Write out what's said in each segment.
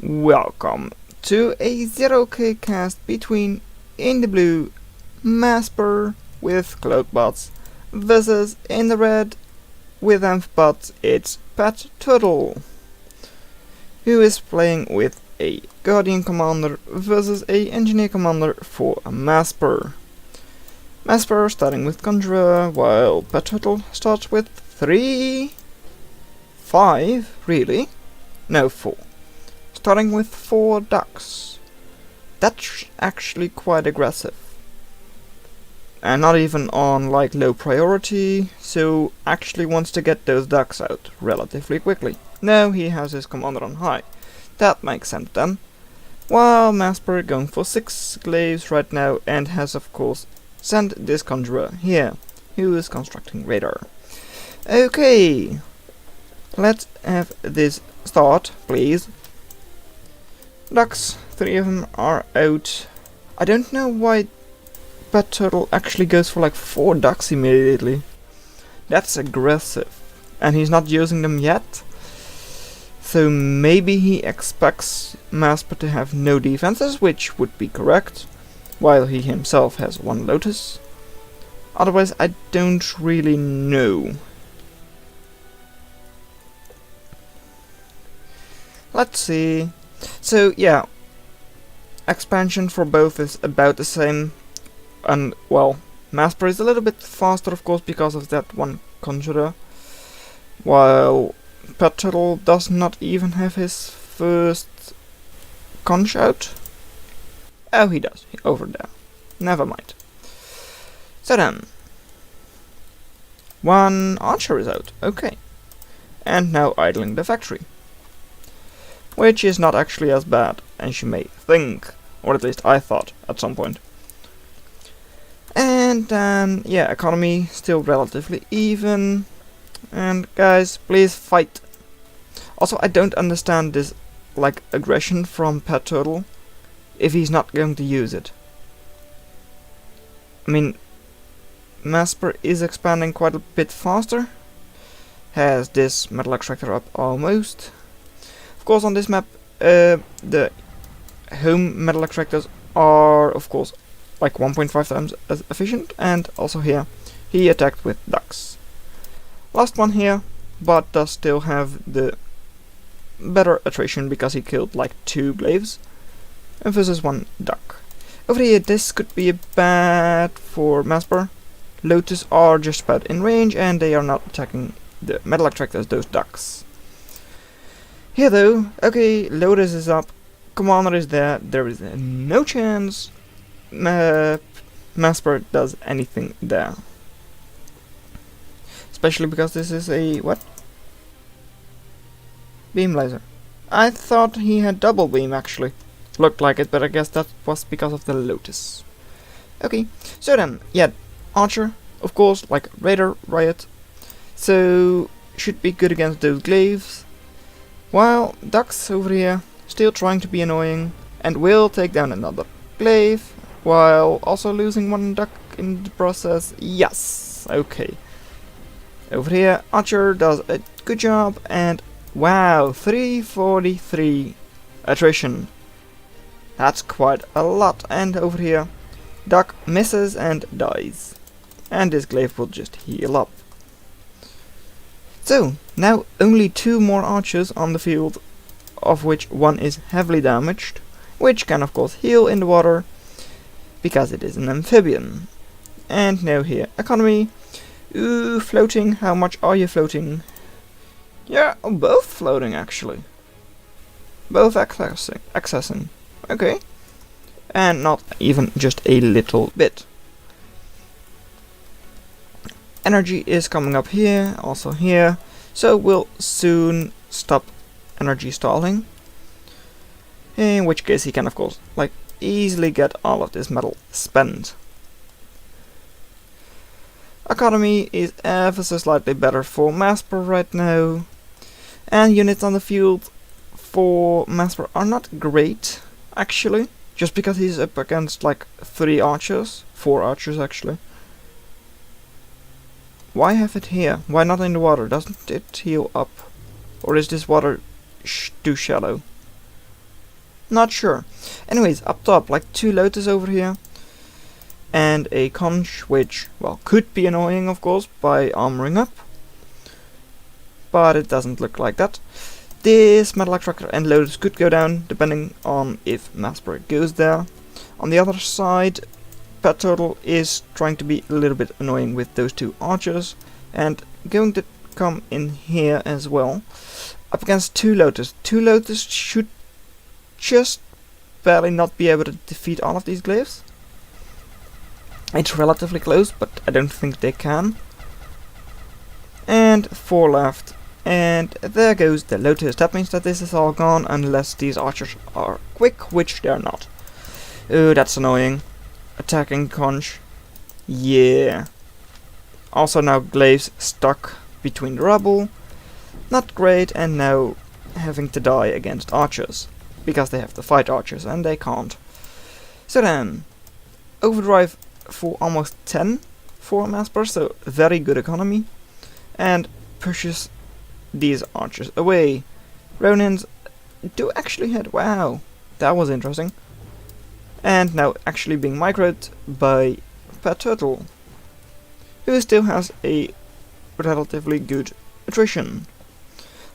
Welcome to a zerok cast between in the blue Masper with cloakbots versus in the red with amphibians. It's PetTurtle, who is playing with a Guardian Commander versus a Engineer Commander for a Masper. Masper starting with Conjurer, while PetTurtle starts with 5, really? No, 4. Starting with 4 ducks. That's actually quite aggressive. And not even on like low priority, so actually wants to get those ducks out relatively quickly. No, he has his commander on high. That makes sense then. While Masper going for 6 glaives right now and has of course sent this conjurer here, who is constructing radar. Okay, let's have this start, please. Ducks, 3 of them are out. I don't know why PetTurtle actually goes for like 4 ducks immediately. That's aggressive. And he's not using them yet. So maybe he expects Masper to have no defenses, which would be correct, while he himself has 1 Lotus. Otherwise I don't really know. Let's see. So yeah, expansion for both is about the same, and well, Masper is a little bit faster of course because of that 1 conjurer, while PetTurtle does not even have his first conch out. Oh, he does, over there. Never mind. So then, 1 archer is out, okay. And now idling the factory. Which is not actually as bad as you may think, or at least I thought at some point. And then, yeah, economy still relatively even. And guys, please fight. Also, I don't understand this, like, aggression from PetTurtle if he's not going to use it. I mean, Masper is expanding quite a bit faster. Has this metal extractor up almost. Of course, on this map, the home metal extractors are, of course, like 1.5 times as efficient, and also here, he attacked with ducks. Last one here, but does still have the better attrition because he killed like 2 glaives versus 1 duck. Over here, this could be bad for Masper. Lotus are just about in range, and they are not attacking the metal extractors, those ducks. Here though, okay, Lotus is up, Commander is there is no chance Masper does anything there. Especially because this is a, what? Beam laser. I thought he had double beam actually. Looked like it, but I guess that was because of the Lotus. Okay, so then, yeah, Archer, of course, like Raider, Riot, so should be good against those glaives. While ducks over here, still trying to be annoying, and will take down another glaive, while also losing 1 duck in the process. Yes, okay. Over here, Archer does a good job, and wow, 343 attrition. That's quite a lot, and over here, duck misses and dies. And this glaive will just heal up. So, now only 2 more archers on the field, of which 1 is heavily damaged, which can of course heal in the water, because it is an amphibian. And now here, economy. Ooh, floating, how much are you floating? Yeah, both floating actually. Both accessing. Okay. And not even just a little bit. Energy is coming up here, also here, so we'll soon stop energy stalling. In which case he can of course like easily get all of this metal spent. Economy is ever so slightly better for Masper right now. And units on the field for Masper are not great, actually. Just because he's up against like 3 archers, 4 archers actually. Why have it here? Why not in the water? Doesn't it heal up? Or is this water too shallow? Not sure. Anyways, up top, like 2 lotus over here. And a conch, which, well, could be annoying, of course, by armoring up. But it doesn't look like that. This metal extractor and lotus could go down, depending on if Masper goes there. On the other side, PetTurtle is trying to be a little bit annoying with those 2 archers. And going to come in here as well. Up against 2 lotus. 2 lotus should just barely not be able to defeat all of these glaives. It's relatively close, but I don't think they can. And 4 left. And there goes the lotus. That means that this is all gone unless these archers are quick, which they're not. Oh, that's annoying. Attacking conch. Yeah. Also now glaives stuck between the rubble. Not great, and now having to die against archers. Because they have to fight archers, and they can't. So then, overdrive for almost 10 for Masper, so very good economy. And pushes these archers away. Ronins do actually hit, wow, that was interesting. And now actually being microed by PetTurtle, who still has a relatively good attrition.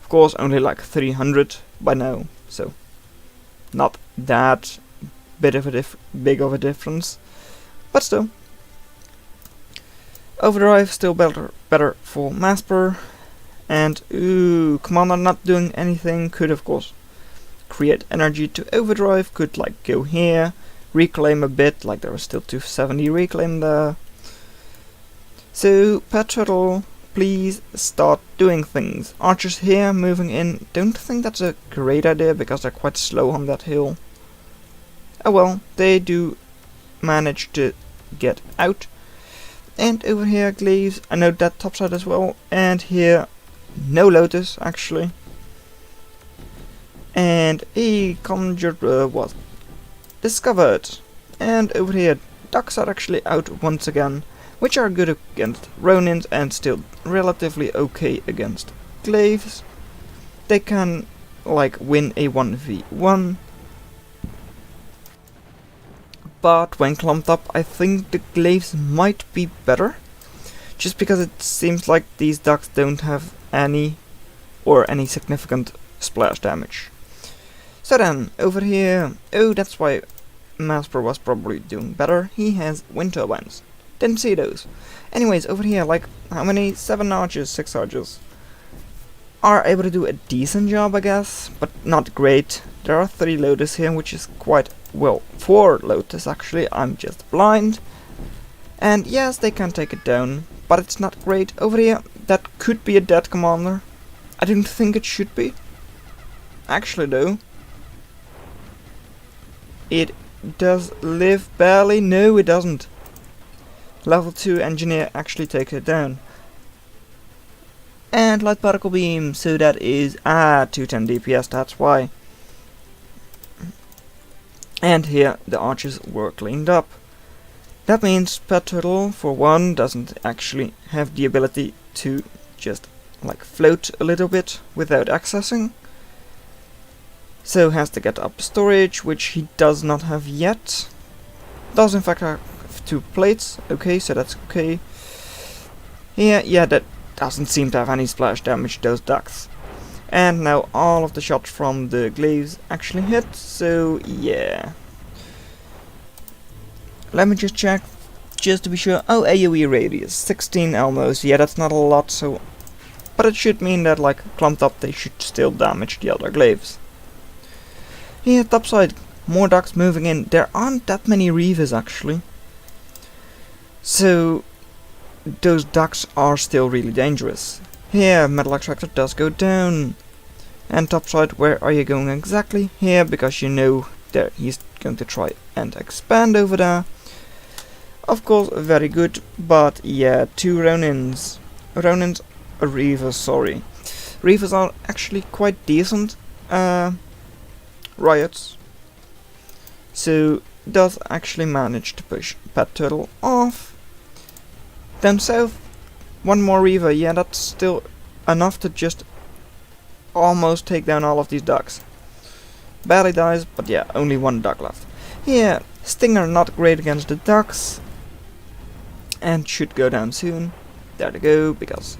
Of course, only like 300 by now, so not that big of a difference, but still. Overdrive still better for Masper, and ooh, Commander not doing anything could of course create energy to overdrive, could like go here, reclaim a bit, like there was still 270 reclaim there. So PetTurtle, please start doing things. Archers here moving in, don't think that's a great idea because they're quite slow on that hill. Oh well, they do manage to get out. And over here glaives, I know that topside as well, and here no lotus actually. And a conjurer was discovered. And over here ducks are actually out once again, which are good against Ronins and still relatively okay against glaives. They can like win a 1v1. But when clumped up, I think the glaives might be better. Just because it seems like these ducks don't have any significant splash damage. So then, over here, oh, that's why Masper was probably doing better. He has wind turbines. Didn't see those. Anyways, over here, like, how many? 7 archers, 6 archers. Are able to do a decent job, I guess, but not great. There are 3 lotus here, which is quite, well, 4 lotus actually, I'm just blind. And yes, they can take it down, but it's not great. Over here, that could be a dead commander. I don't think it should be. Actually though, it does live barely. No, it doesn't. Level 2 engineer actually takes it down. And light particle beam, so that is 210 DPS, that's why. And here the archers were cleaned up. That means PetTurtle, for one, doesn't actually have the ability to just like float a little bit without accessing. So has to get up storage, which he does not have yet. Does in fact have 2 plates, okay, so that's okay. Here, yeah, that doesn't seem to have any splash damage, those ducks. And now all of the shots from the glaives actually hit, so yeah. Let me just check, just to be sure. Oh, AoE radius, 16 almost, yeah, that's not a lot, so... But it should mean that, like, clumped up, they should still damage the other glaives. Here, topside, more ducks moving in. There aren't that many reavers, actually. So, those ducks are still really dangerous. Here, metal extractor does go down. And topside, where are you going exactly? Here, because you know that he's going to try and expand over there. Of course, very good, but yeah, 2 Ronins. Ronins, Reavers, sorry. Reavers are actually quite decent riots. So, does actually manage to push PetTurtle off. Then south, 1 more Reaver, yeah, that's still enough to just almost take down all of these ducks. barely dies, but yeah, only one duck left. Here, Stinger not great against the ducks, and should go down soon. There they go, because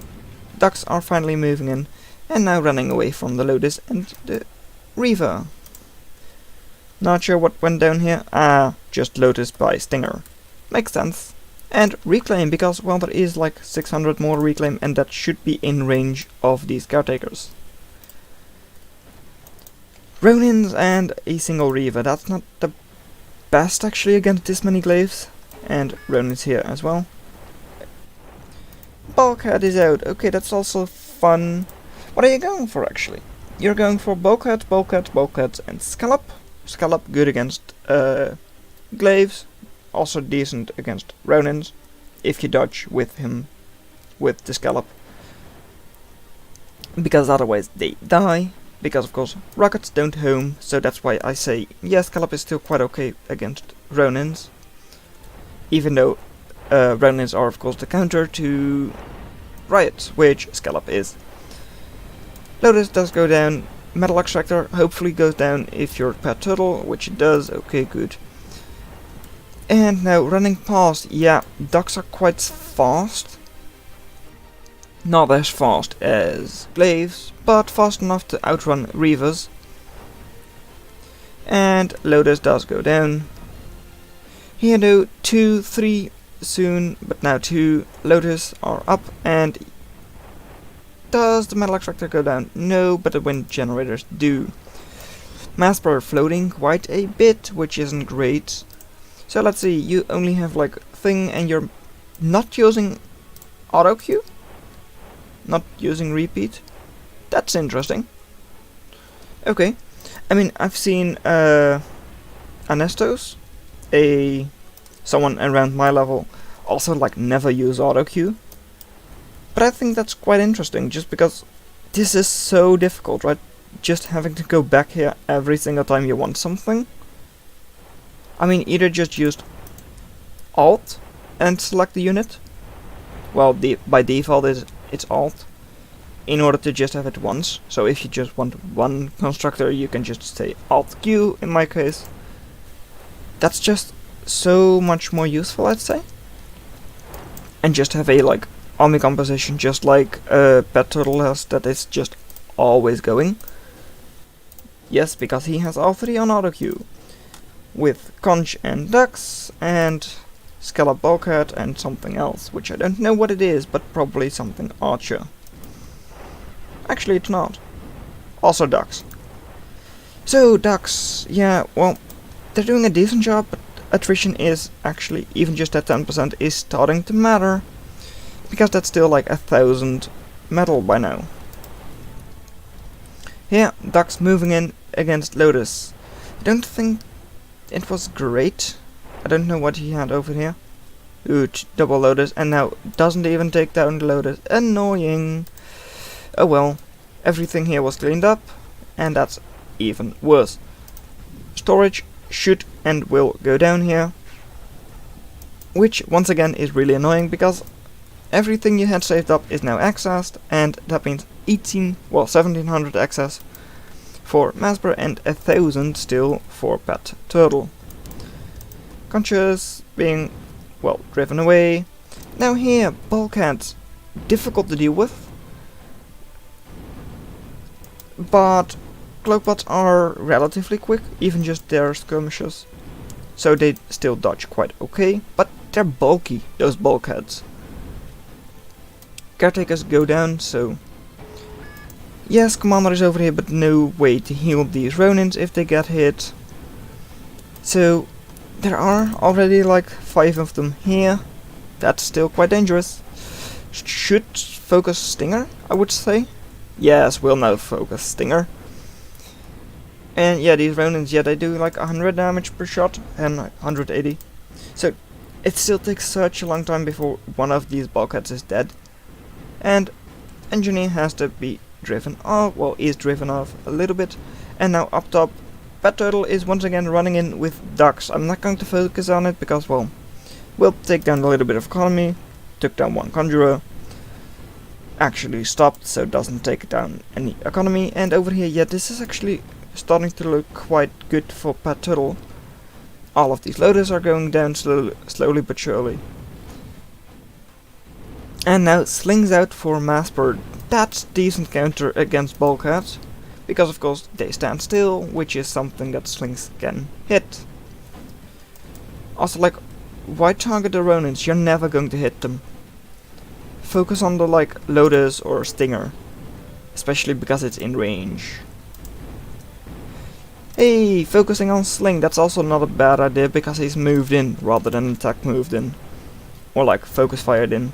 ducks are finally moving in, and now running away from the Lotus and the Reaver. Not sure what went down here. Just Lotus by Stinger. Makes sense. And Reclaim, because, well, there is like 600 more Reclaim, and that should be in range of these caretakers. Ronins and a single Reaver. That's not the best, actually, against this many glaives. And Ronins here as well. Bulkhead is out. Okay, that's also fun. What are you going for, actually? You're going for Bulkhead, Bulkhead, Bulkhead, and Scallop. Scallop good against glaives. Also decent against Ronins, if you dodge with him with the Scallop. Because otherwise they die. Because of course rockets don't home, so that's why I say yes, Scallop is still quite okay against Ronins. Even though Ronins are of course the counter to Riots, which Scallop is. Lotus does go down. Metal Extractor hopefully goes down if you're PetTurtle, which it does. Okay, good. And now running past, yeah, ducks are quite fast. Not as fast as glaives, but fast enough to outrun Reavers. And Lotus does go down. Here though, 2, 3 soon, but now 2 Lotus are up. And does the Metal Extractor go down? No, but the wind generators do. Masper floating quite a bit, which isn't great. So let's see, you only have like thing and you're not using auto queue? Not using repeat? That's interesting. Okay. I mean, I've seen Anestos, someone around my level, also like never use auto queue. But I think that's quite interesting, just because this is so difficult, right? Just having to go back here every single time you want something. I mean, either just use Alt and select the unit. Well, by default it's Alt, in order to just have it once. So if you just want one constructor, you can just say Alt Q in my case. That's just so much more useful, I'd say. And just have a like army composition, just like PetTurtle has, that is just always going. Yes, because he has all 3 on auto queue. With conch and ducks, and Scallop Bulkhead, and something else, which I don't know what it is, but probably something archer. Actually, it's not. Also ducks. So, ducks, yeah, well, they're doing a decent job, but attrition is actually, even just at 10%, is starting to matter. Because that's still like 1,000 metal by now. Here, ducks moving in against Lotus. I don't think it was great. I don't know what he had over here. Ooh, double Lotus, and now doesn't even take down the Lotus. Annoying. Oh well, everything here was cleaned up, and that's even worse. Storage should and will go down here, which once again is really annoying, because everything you had saved up is now accessed, and that means 1700 access for Masper and 1000 still for PetTurtle. Conches being, well, driven away. Now here, Bulkheads, difficult to deal with, but cloakbots are relatively quick, even just their skirmishes, so they still dodge quite okay, but they're bulky, those Bulkheads. Caretakers go down, so yes, commander is over here, but no way to heal these Ronins if they get hit. So there are already like 5 of them here. That's still quite dangerous. Should focus Stinger, I would say. Yes, we'll now focus Stinger. And yeah, these Ronins, yeah, they do like 100 damage per shot and 180. So it still takes such a long time before one of these Bulkheads is dead. And Engineer has to be driven off, well, is driven off a little bit. And now up top, PetTurtle is once again running in with ducks. I'm not going to focus on it because, well, we'll take down a little bit of economy. Took down one Conjurer. Actually stopped, so doesn't take down any economy. And over here, yeah, this is actually starting to look quite good for PetTurtle. All of these loaders are going down slowly but surely. And now slings out for Masper. That's decent counter against bulkheads, because of course they stand still, which is something that slings can hit. Also, like, why target the Ronins? You're never going to hit them. Focus on the like loaders or stinger, especially because it's in range. Hey, focusing on Sling, that's also not a bad idea because he's moved in rather than attack moved in. Or like focus fired in.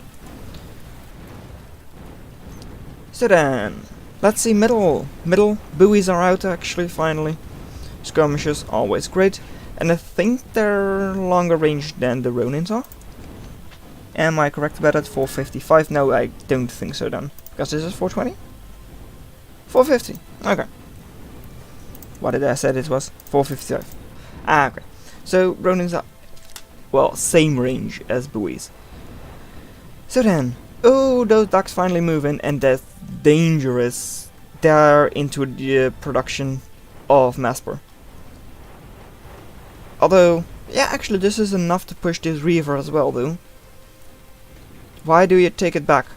So then, let's see middle. Middle, buoys are out actually finally. Skirmishes, always great. And I think they're longer range than the Ronins are. Am I correct about that? 455? No, I don't think so then. Because this is 420? 450, okay. What did I say it was? 455. Ah, okay. So, Ronins are, well, same range as buoys. So then, oh, those ducks finally move in, and that's dangerous. They're into the production of Masper. Although, yeah, actually this is enough to push this Reaver as well, though. Why do you take it back?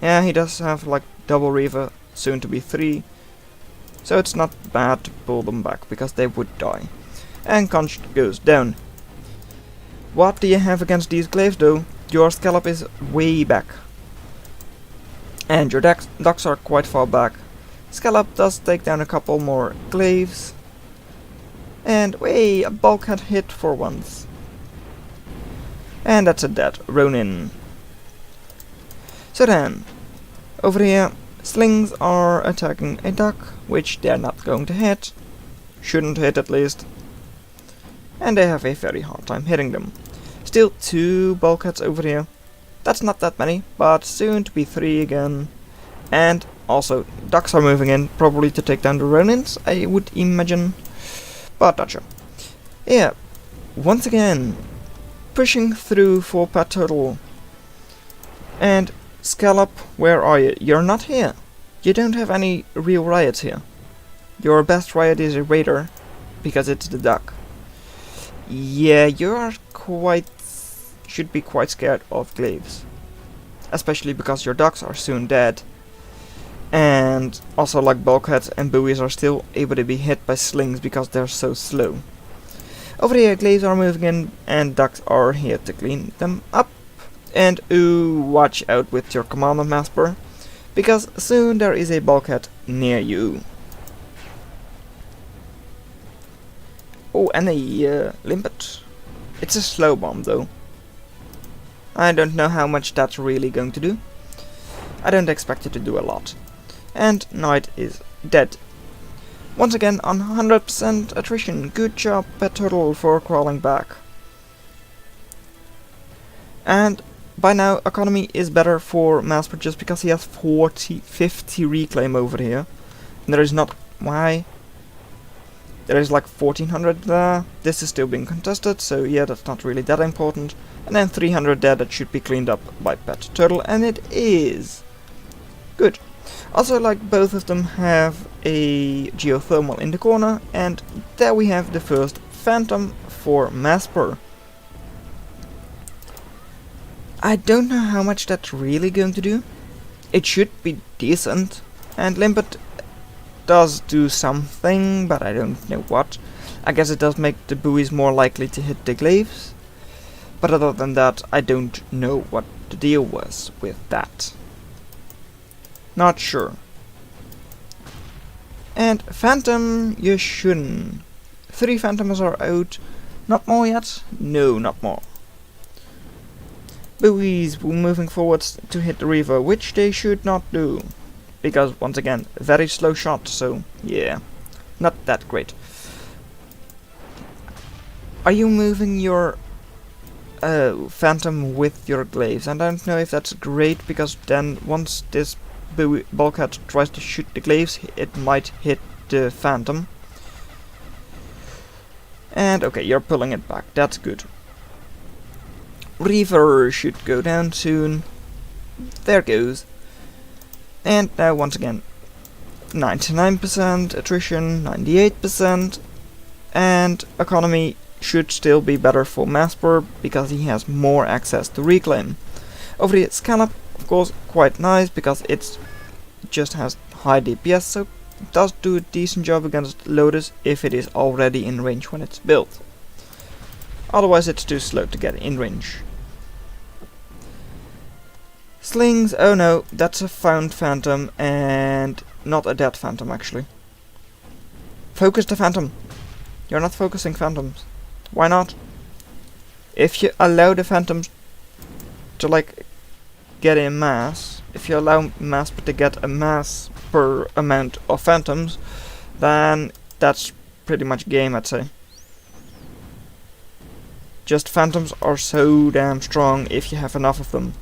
Yeah, he does have, like, double Reaver, soon to be 3. So it's not bad to pull them back, because they would die. And Conch goes down. What do you have against these glaives though? Your scallop is way back. And your ducks are quite far back. Scallop does take down a couple more glaives. And way, a bulkhead hit for once. And that's a dead Ronin. So then, over here, slings are attacking a duck, which they're not going to hit. Shouldn't hit at least. And they have a very hard time hitting them. Still 2 bulkheads over here. That's not that many, but soon to be 3 again. And also, ducks are moving in, probably to take down the Ronins, I would imagine. But not sure. Yeah, once again, pushing through for PetTurtle. And Scallop, where are you? You're not here. You don't have any real riots here. Your best riot is a raider, because it's the duck. Yeah, you are should be quite scared of glaives. Especially because your ducks are soon dead. And also like bulkheads and buoys are still able to be hit by slings because they're so slow. Over here glaives are moving in and ducks are here to clean them up. And ooh, watch out with your commander Masper, because soon there is a bulkhead near you. Oh, and a limpet. It's a slow bomb though. I don't know how much that's really going to do. I don't expect it to do a lot. And Knight is dead. Once again on 100% attrition. Good job PetTurtle for crawling back. And by now economy is better for Masper just because he has 50 reclaim over here. And there is not... why? There is like 1400 there. This is still being contested, so yeah, that's not really that important. And then 300 there that should be cleaned up by PetTurtle, and it is. Good. Also, like, both of them have a geothermal in the corner, and there we have the first Phantom for Masper. I don't know how much that's really going to do. It should be decent, and Limpet does do something, but I don't know what. I guess it does make the buoys more likely to hit the glaives. But other than that, I don't know what the deal was with that. Not sure. And Phantom, you shouldn't. 3 Phantoms are out. Not more yet? No, not more. Buoys moving forwards to hit the Reaver, which they should not do. Because, once again, very slow shot, so yeah, not that great. Are you moving your Phantom with your glaives? And I don't know if that's great, because then once this bulkhead tries to shoot the glaives, it might hit the Phantom. And okay, you're pulling it back, that's good. Reaver should go down soon. There goes. And now once again, 99% attrition, 98%, and economy should still be better for Masper because he has more access to reclaim. Over the scallop, of course, quite nice because it just has high DPS, so it does do a decent job against Lotus if it is already in range when it's built. Otherwise it's too slow to get in range. Slings, oh no, that's a found phantom and not a dead phantom actually. Focus the phantom. You're not focusing phantoms. Why not? If you allow the phantoms to like get in mass, if you allow Masper to get a mass per amount of phantoms, then that's pretty much game, I'd say. Just phantoms are so damn strong if you have enough of them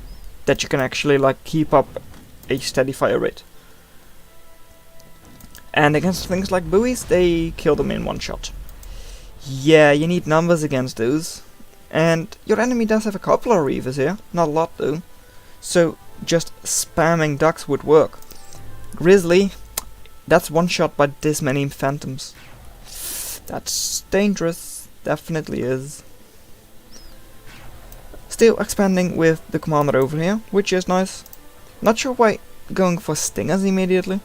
that you can actually like keep up a steady fire rate. And against things like buoys, they kill them in one shot. Yeah, you need numbers against those. And your enemy does have a couple of reavers here, not a lot though. So just spamming ducks would work. Grizzly, that's one shot by this many phantoms. That's dangerous, definitely is. Still expanding with the commander over here, which is nice. Not sure why going for stingers immediately.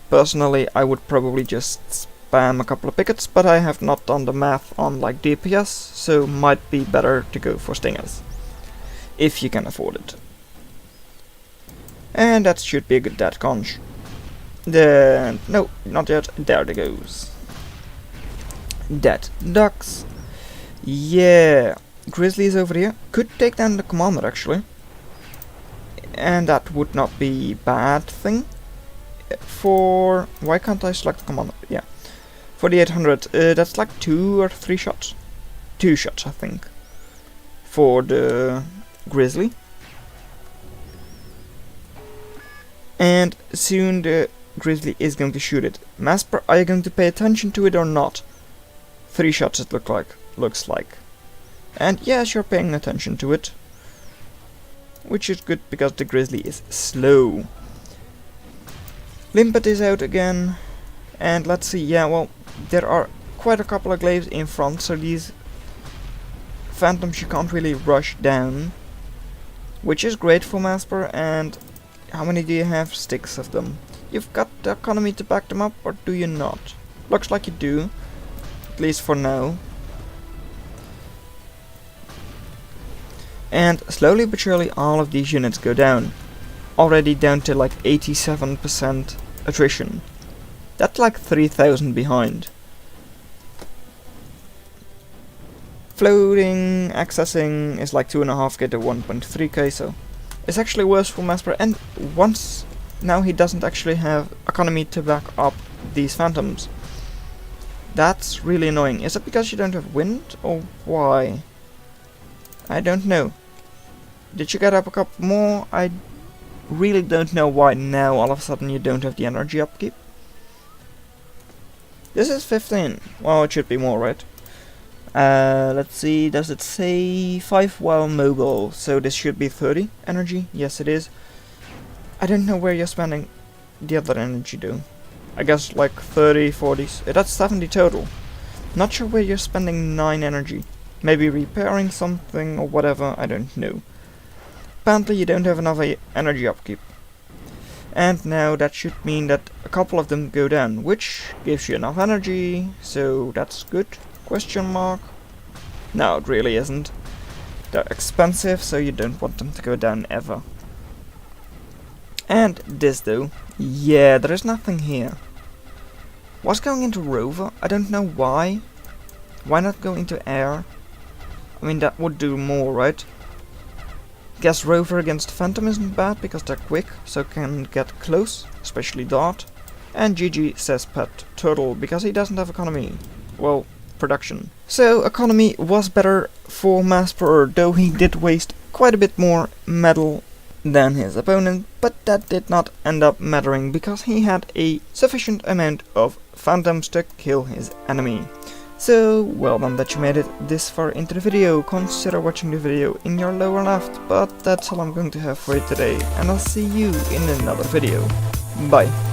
Personally, I would probably just spam a couple of pickets, but I have not done the math on like DPS, so might be better to go for stingers. If you can afford it. And that should be a good dead conch. No, not yet. There it goes. Dead ducks. Yeah. Grizzlies over here. Could take down the commander actually. And that would not be bad thing. For... why can't I select the commander? Yeah. For the 800, that's like 2 or 3 shots. 2 shots, I think. For the Grizzly. And soon the Grizzly is going to shoot it. Masper, are you going to pay attention to it or not? 3 shots it looks like. And yes, you're paying attention to it. Which is good because the Grizzly is slow. Limpet is out again. And let's see, yeah, well, there are quite a couple of glaives in front, so these phantoms you can't really rush down. Which is great for Masper, and how many do you have? 6 of them. You've got the economy to back them up, or do you not? Looks like you do. At least for now. And slowly but surely all of these units go down. Already down to like 87% attrition. That's like 3,000 behind. Floating, accessing is like 2.5k to 1.3k, so it's actually worse for Masper. And once now he doesn't actually have economy to back up these phantoms. That's really annoying. Is it because you don't have wind, or why? I don't know. Did you get up a couple more? I really don't know why now all of a sudden you don't have the energy upkeep. This is 15. Well, it should be more, right? Let's see, does it say 5 while mobile? So this should be 30 energy. Yes, it is. I don't know where you're spending the other energy though. I guess like 30, 40. That's 70 total. Not sure where you're spending 9 energy. Maybe repairing something or whatever, I don't know. Apparently you don't have enough energy upkeep. And now that should mean that a couple of them go down, which gives you enough energy, so that's good. Question mark. No, it really isn't. They're expensive, so you don't want them to go down ever. And this though. Yeah, there is nothing here. What's going into rover? I don't know why. Why not go into air? I mean, that would do more, right? Guess rover against phantom isn't bad because they're quick, so can get close, especially dart. And GG says PetTurtle because he doesn't have economy. Well, production. So economy was better for Masper, though he did waste quite a bit more metal than his opponent, but that did not end up mattering because he had a sufficient amount of phantoms to kill his enemy. So, well done that you made it this far into the video. Consider watching the video in your lower left, but that's all I'm going to have for you today, and I'll see you in another video. Bye.